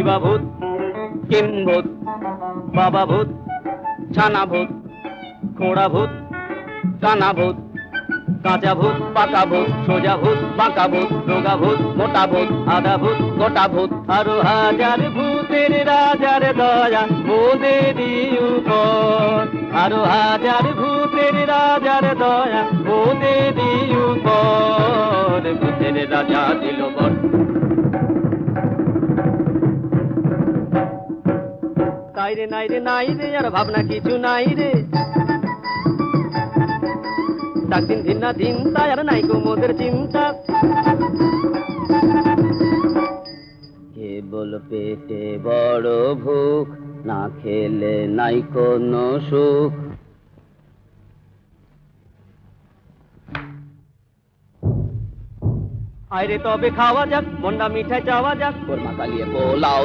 দুর্গা ভূত, কিম ভূত, বাবা ভূত, ছানা ভূত, খোড়া ভূত, কানা ভূত, কাঁচা ভূত, পাকা ভূত, সোজা ভূত, বাঁকা ভূত, রোগা ভূত, মোটা ভূত, আধা ভূত, গোটা ভূত, আরো হাজার ভূতের রাজার দয়া মোদেরই উপর, আরো হাজার ভূতের রাজার দয়া মোদেরই উপর, ভূতের রাজা দিল বর। তাই রে নাই রে নাই রে আর ভাবনা কিছু নাই রে, ডাক দিন দিন না দিন তাই আর নাই গো মোদের চিন্তা, কেবল পেটে বড় ভুক, না খেলে নাই কোনো সুখ। আইরে তবে খাওয়া যাক, মন্ডা মিঠাই চাওয়া যাক, কোরমা কালিয়ে পোলাও